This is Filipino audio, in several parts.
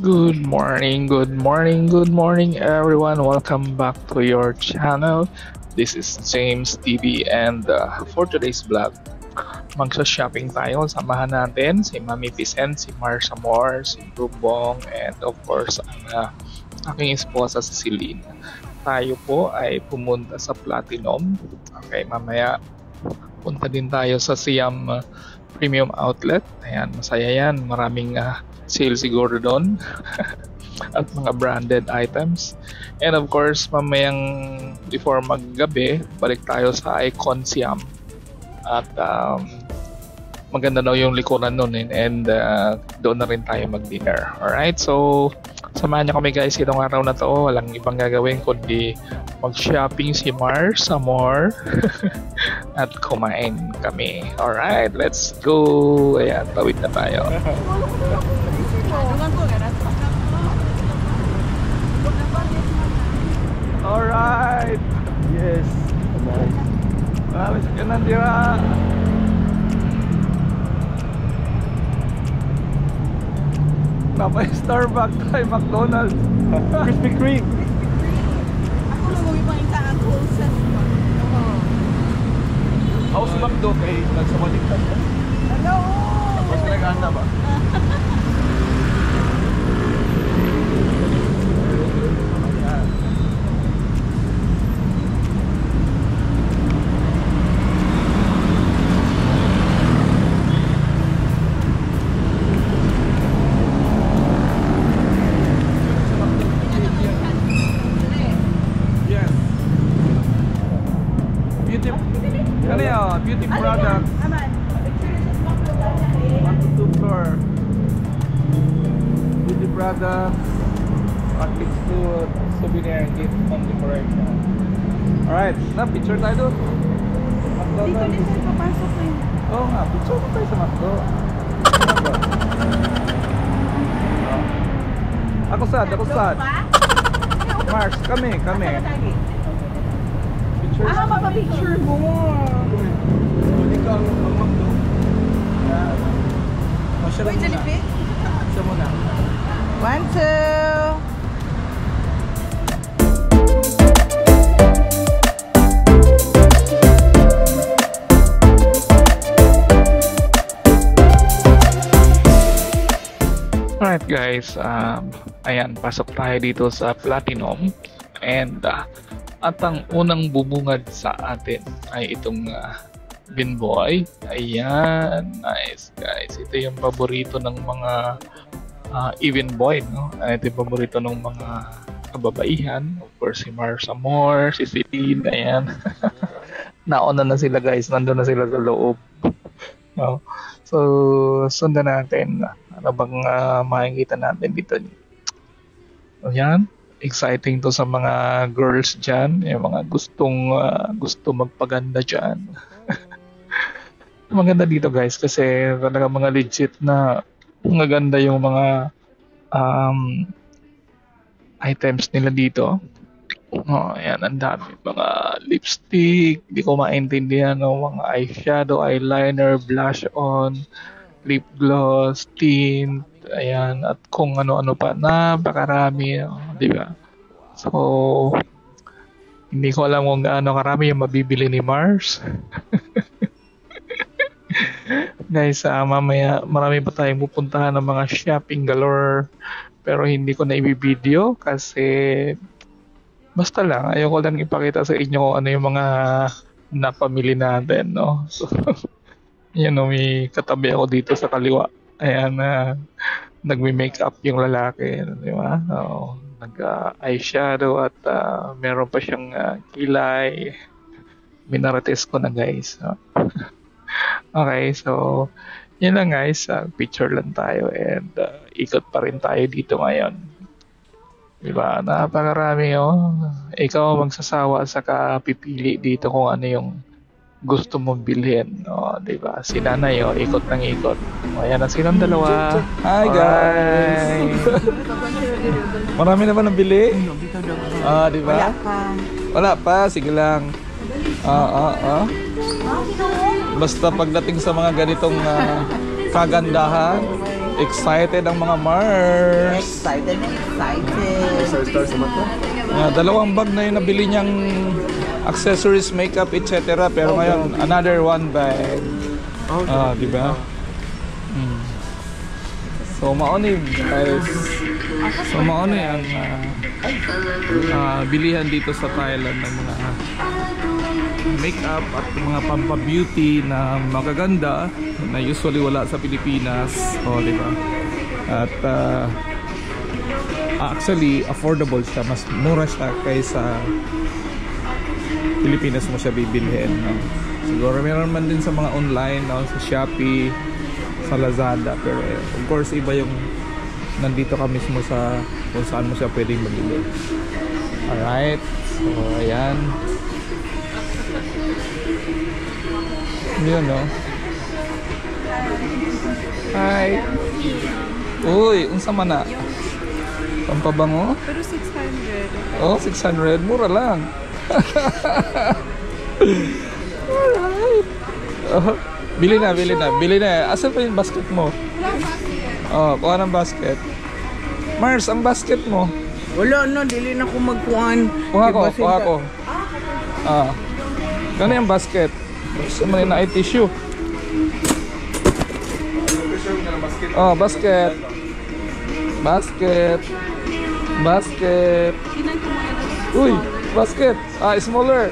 Good morning, everyone. Welcome back to your channel. This is James TV, and for today's vlog, magsa-shopping tayo. Samahan natin si Mami Vicent, si Marsha Moore, si Rubong, and of course, ang aking esposa si Celine. Tayo po ay pumunta sa Platinum. Okay, mamaya punta din tayo sa Siam Premium Outlet. Ayan, masaya yan. Maraming sale siguro doon at mga branded items. And of course, mamayang before maggabi, balik tayo sa Icon Siam. At maganda daw yung likuran nun and doon na rin tayo mag-dinner. Alright, so samahan niyo kami guys itong araw na to. Walang ibang gagawin kundi mag-shopping si Mars sa more at kumain kami. Alright, let's go. Ayan, tawid na tayo. Alright, yes. Alis ka nandira. Napay Starbucks kay McDonald's. Krispy Kreme. Ako lang gawin pa ang wholesale. Ako si McDo kay nagsamanigtan ka. Hello! Mas nag-anda ba? Beauty product. Two floor. Beauty product. Package food. Souvenir gift on decoration. Alright, na picture tayo doon. Dito din papasok ko yun. Oo nga, picture mo tayo sa McDo. Ako sad. Mars, kami. Picture. Mapapicture mo. Ikaw ang McDo. Wait, jalipit? Siya muna. 1, 2. Alright guys, ayan, pasok tayo dito sa Platinum and at ang unang bubungad sa atin ay itong Binboy. Ayan, nice guys. Ito yung paborito ng mga even boy, no? Ito yung paborito ng mga kababaihan. Of course, si Marsha Moore, si Celine, ayan. Nauna na sila guys, nandun na sila sa loob. No? So, sundan natin. Ano bang makikita natin dito? Ayan, exciting to sa mga girls dyan. Yung mga gusto magpaganda dyan. Maganda dito guys kasi talaga mga legit na maganda yung mga items nila dito. Oh, ayan, ang dami. Mga lipstick, di ko maintindihan, no? Mga eyeshadow, eyeliner, blush on, lip gloss, tint, ayan, at kung ano-ano pa. Napakarami, di ba? So, hindi ko alam kung gaano karami yung mabibili ni Mars. Guys, mamaya marami pa tayong pupuntahan ng mga shopping galore pero hindi ko na i-video kasi basta lang, ayoko lang ipakita sa inyo kung ano yung mga napamili natin, no? So, yun, no, may katabi ako dito sa kaliwa. Ayan, nagme-makeup yung lalaki, di ba? So, nag-eyeshadow at meron pa siyang kilay. Minarates ko na guys. No? Okay, so yun lang guys, picture lang tayo and ikot pa rin tayo dito ngayon. Diba? Napakarami Ikaw magsasawa sa kapipili dito kung ano yung gusto mong bilhin. Diba? Si nanay ikot ng ikot. Ayan na silang dalawa. Hi guys! Marami na ba nabili? Diba? Wala pa, sige lang. Basta pagdating sa mga ganitong kagandahan, Excited ang mga Mars. Excited na excited. Dalawang bag na yung nabili niyang accessories, makeup, etc. Pero ngayon, another one bag. Di ba? So, mauni guys. So, mauni ang bilihan dito sa Thailand ng mga makeup at mga pampa-beauty na magaganda na usually wala sa Pilipinas. Di ba? At actually, affordable siya. Mas mura siya kaysa Pilipinas mo siya bibilhin. Siguro meron man din sa mga online, sa Shopee, sa Lazada, pero of course iba yung nandito ka mismo sa kung saan mo siya pwedeng mabili. Alright, so ayan yun, no? Hi! Uy, unsa man na? Pampabango? Pero 600. Oh, 600, mura lang. Alright. Bili na. Asan pa yung basket mo? Kuha ng basket. Mars, ang basket mo. Wala na, dili na ko magkuhan. Kuha ko. Gano yung basket? Gusto mo na tissue. Basket. Uy, basket. Smaller.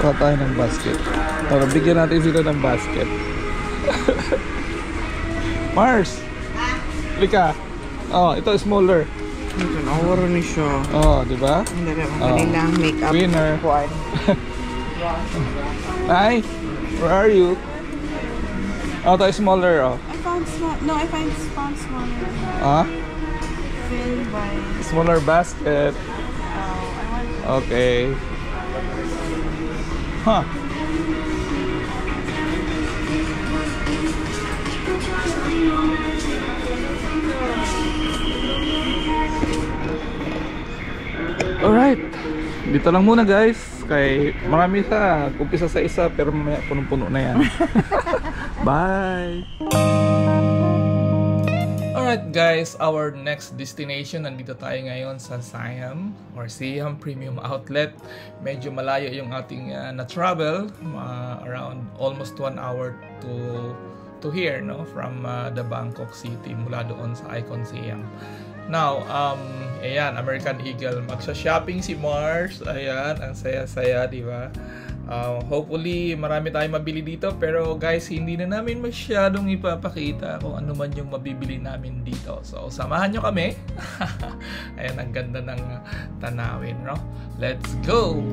Kuha tayo ng basket. Para bigyan natin sila ng basket. Mars! Lika! Ito smaller. Nawaro ni siya. Di ba? Kanila makeup. Winner. Hi! Where are you? Ito smaller. I found small. No, I found smaller. Filled by. Smaller basket. Okay. Alright. Dito lang muna guys. Kay marami sa umpisa sa isa pero mamaya punong-puno na yan. Bye. Alright guys, our next destination, nandito tayo ngayon sa Siam or Siam Premium Outlet. Medyo malayo yung ating na-travel, around almost 1 hour to here, no, from the Bangkok City, mula doon sa Icon Siam. Now, ayan, American Eagle, magsha-shopping si Mars. Ayan, ang saya-saya, di ba? Hopefully marami tayong mabili dito, pero guys, hindi na namin masyadong ipapakita kung ano man yung mabibili namin dito. So samahan nyo kami. Ayan, ang ganda ng tanawin, no? Let's go!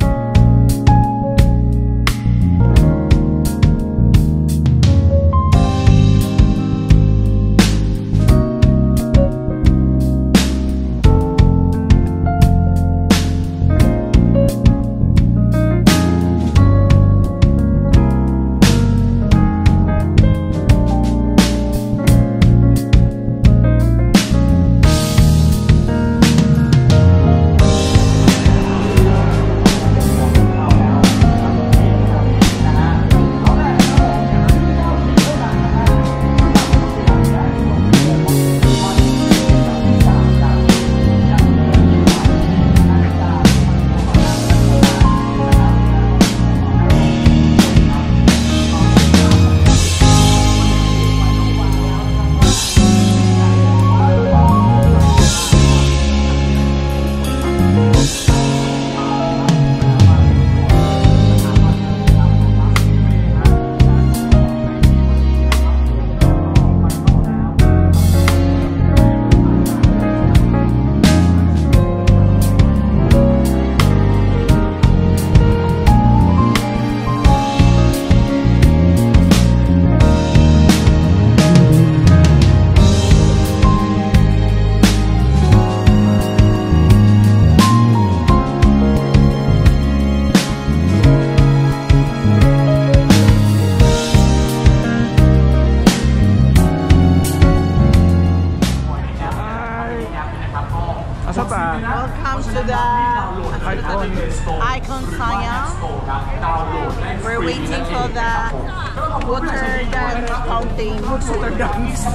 Icon. Icon Siam. We're waiting for the water dance fountain. Water dance.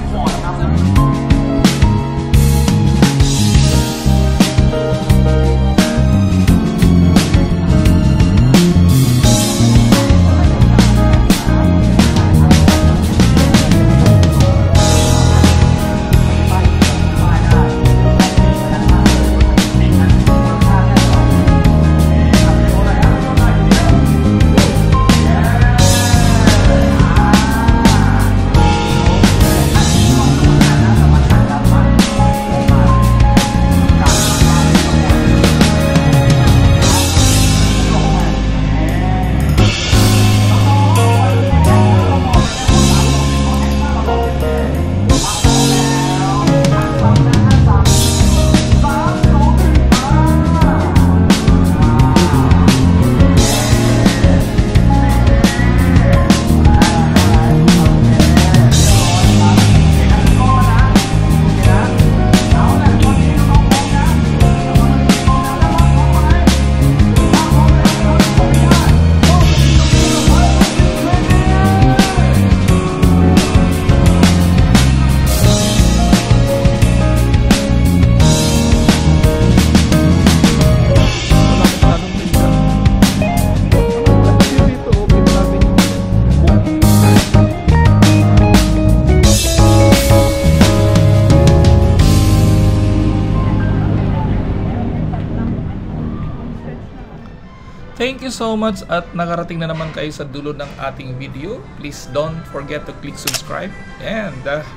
Thank you so much at nakarating na naman kayo sa dulo ng ating video. Please don't forget to click subscribe and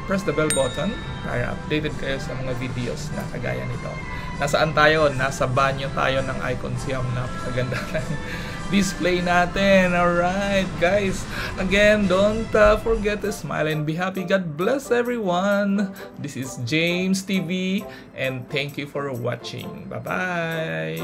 press the bell button para updated kayo sa mga videos na kagaya nito. Nasaan tayo? Nasa banyo tayo ng Icon Siam. Napakaganda ng display natin. Alright guys, again, don't forget to smile and be happy. God bless everyone. This is James TV and thank you for watching. Bye bye.